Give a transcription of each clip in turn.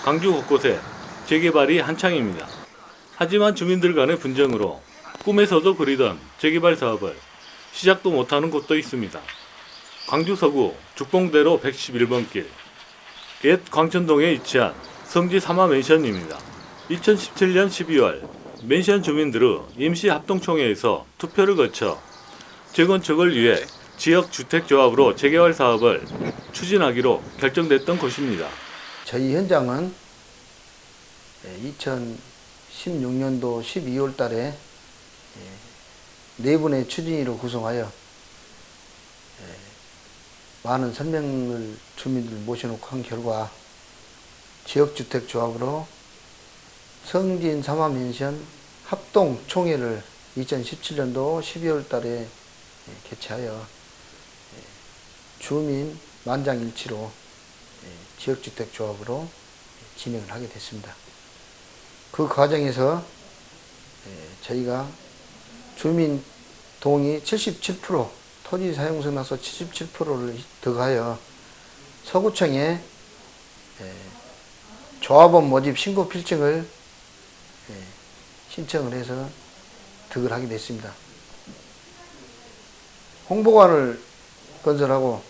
광주 곳곳에 재개발이 한창입니다. 하지만 주민들 간의 분쟁으로 꿈에서도 그리던 재개발 사업을 시작도 못하는 곳도 있습니다. 광주 서구 죽봉대로 111번 길, 옛 광천동에 위치한 성지 삼화맨션입니다. 2017년 12월 맨션 주민들의 임시합동총회에서 투표를 거쳐 재건축을 위해 지역주택조합으로 재개발 사업을 추진하기로 결정됐던 곳입니다. 저희 현장은 2016년도 12월 달에 네 분의 추진위로 구성하여 많은 설명을 주민들 모셔놓고 한 결과 지역주택조합으로 성진 삼화맨션 합동총회를 2017년도 12월 달에 개최하여 주민 만장일치로 지역주택조합으로 진행을 하게 됐습니다. 그 과정에서 저희가 주민 동의 77%, 토지 사용성 나서 77%를 득하여 서구청에 조합원 모집 신고 필증을 신청을 해서 득을 하게 됐습니다. 홍보관을 건설하고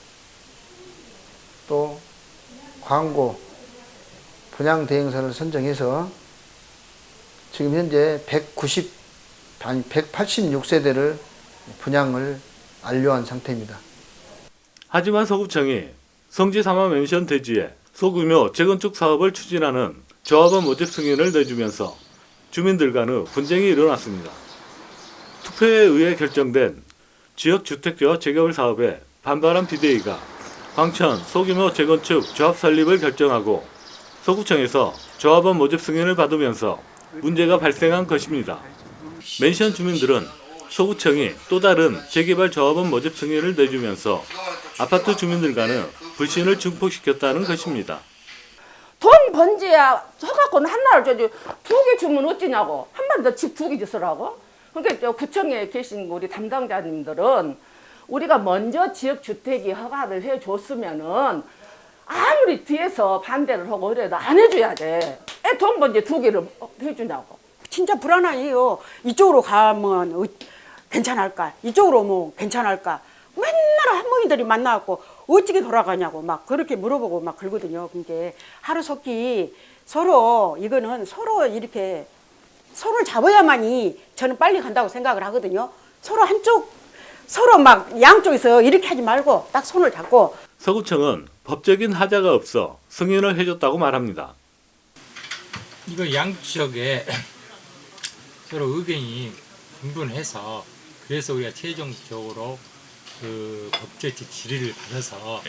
또 광고, 분양 대행사를 선정해서 지금 현재 186세대를 분양을 완료한 상태입니다. 하지만 서구청이 성지 삼화맨션 대지에 소규모 재건축 사업을 추진하는 조합원 모집 승인을 내주면서 주민들 간의 분쟁이 일어났습니다. 투표에 의해 결정된 지역주택조합 재개발 사업에 반발한 비대위가 광천 소규모 재건축 조합 설립을 결정하고 서구청에서 조합원 모집 승인을 받으면서 문제가 발생한 것입니다. 맨션 주민들은 서구청이 또 다른 재개발 조합원 모집 승인을 내주면서 아파트 주민들 간의 불신을 증폭시켰다는 것입니다. 돈 번지야 해갖고는 한나를 저기 2개 주면 어찌냐고. 한 번 더 집 2개 주서라고. 그러니까 저 구청에 계신 우리 담당자님들은 우리가 먼저 지역주택이 허가를 해줬으면은 아무리 뒤에서 반대를 하고 그래도 안 해줘야 돼. 애 돈 번지 2개를 해주냐고. 진짜 불안해요. 이쪽으로 가면 괜찮을까? 이쪽으로 오면 괜찮을까? 맨날 할머니들이 만나갖고 어떻게 돌아가냐고 막 그렇게 물어보고 막 그러거든요. 그게 하루속히 서로 이거는 서로 이렇게 손을 잡아야만이 저는 빨리 간다고 생각을 하거든요. 서로 막 양쪽에서 이렇게 하지 말고 딱 손을 잡고. 서구청은 법적인 하자가 없어 승인을 해줬다고 말합니다. 이거 양쪽에 서로 의견이 분분해서 그래서 우리가 최종적으로 그 법적 질의를 받아서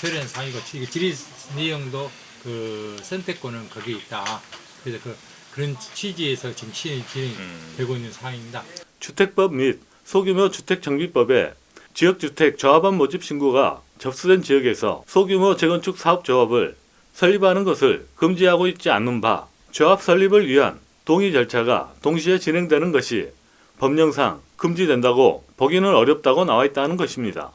처리한 사항이고 질의 내용도 그 선택권은 거기에 있다. 그래서 그런 취지에서 지금 진행되고 있는 사항입니다. 주택법 및 소규모 주택정비법에 지역주택 조합원 모집 신고가 접수된 지역에서 소규모 재건축 사업조합을 설립하는 것을 금지하고 있지 않는 바 조합 설립을 위한 동의 절차가 동시에 진행되는 것이 법령상 금지된다고 보기는 어렵다고 나와 있다는 것입니다.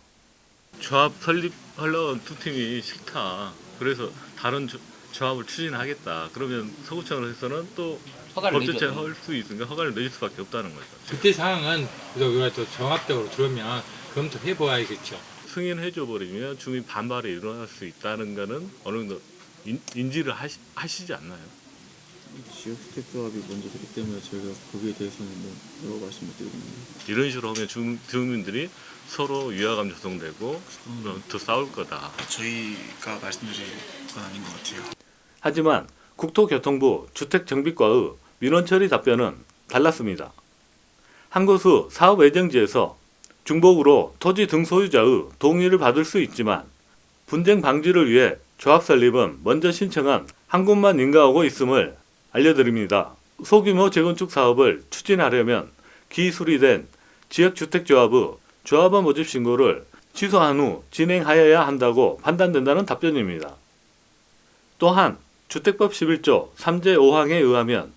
조합 설립하려는 두 팀이 싫다. 그래서 다른 조합을 추진하겠다. 그러면 서구청에서는 또 법제체 할 수 있으니까 허가를 내줄 수밖에 없다는 거죠. 그때 상황은 우리가 또 종합적으로 들어오면 검토해봐야겠죠. 승인해줘 버리면 주민 반발이 일어날 수 있다는 거는 어느 정도 인지를 하시지 않나요? 지역주택조합이 먼저 되기 때문에 저희가 거기에 대해서는 여러 말씀을 드리겠습니다. 이런 식으로 하면 주민들이 서로 위화감 조성되고 더 싸울 거다. 저희가 말씀드릴 건 아닌 것 같아요. 하지만 국토교통부 주택정비과의 민원처리 답변은 달랐습니다. 한곳의 사업 예정지에서 중복으로 토지 등 소유자의 동의를 받을 수 있지만 분쟁 방지를 위해 조합 설립은 먼저 신청한 한 곳만 인가하고 있음을 알려드립니다. 소규모 재건축 사업을 추진하려면 기수리된 지역주택조합의 조합원 모집 신고를 취소한 후 진행하여야 한다고 판단된다는 답변입니다. 또한 주택법 11조 3제 5항에 의하면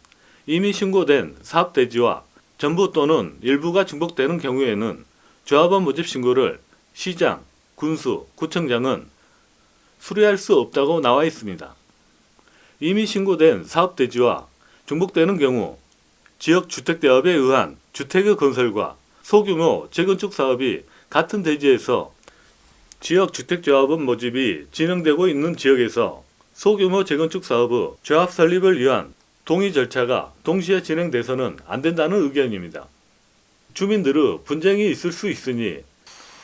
이미 신고된 사업대지와 전부 또는 일부가 중복되는 경우에는 조합원 모집 신고를 시장, 군수, 구청장은 수리할 수 없다고 나와 있습니다. 이미 신고된 사업대지와 중복되는 경우 지역주택대업에 의한 주택의 건설과 소규모 재건축 사업이 같은 대지에서 지역주택조합원 모집이 진행되고 있는 지역에서 소규모 재건축 사업의 조합 설립을 위한 동의 절차가 동시에 진행돼서는 안 된다는 의견입니다. 주민들의 분쟁이 있을 수 있으니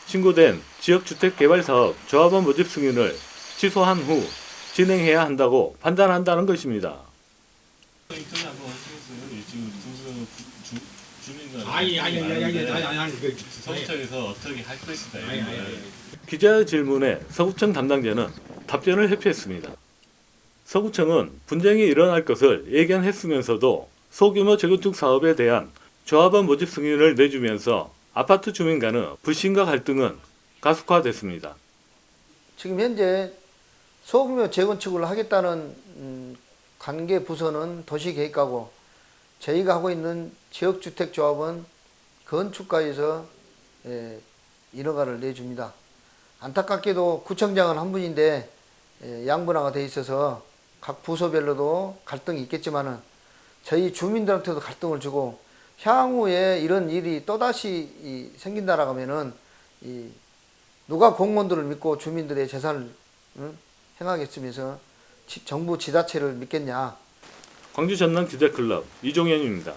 신고된 지역주택개발사업 조합원 모집 승인을 취소한 후 진행해야 한다고 판단한다는 것입니다. 인터뷰 한번 하시겠어요? 지금 주민과 아니 서구청에서 어떻게 할 것이다. 기자의 질문에 서구청 담당자는 답변을 회피했습니다. 서구청은 분쟁이 일어날 것을 예견했으면서도 소규모 재건축 사업에 대한 조합원 모집 승인을 내주면서 아파트 주민 간의 불신과 갈등은 가속화됐습니다. 지금 현재 소규모 재건축을 하겠다는 관계 부서는 도시계획과고 저희가 하고 있는 지역주택조합은 건축가에서 인허가를 내줍니다. 안타깝게도 구청장은 한 분인데 양분화가 돼 있어서 각 부서별로도 갈등이 있겠지만은 저희 주민들한테도 갈등을 주고 향후에 이런 일이 또다시 생긴다라고 하면은 누가 공무원들을 믿고 주민들의 재산을 행하겠으면서 정부 지자체를 믿겠냐. 광주 전남 기자클럽 이종현입니다.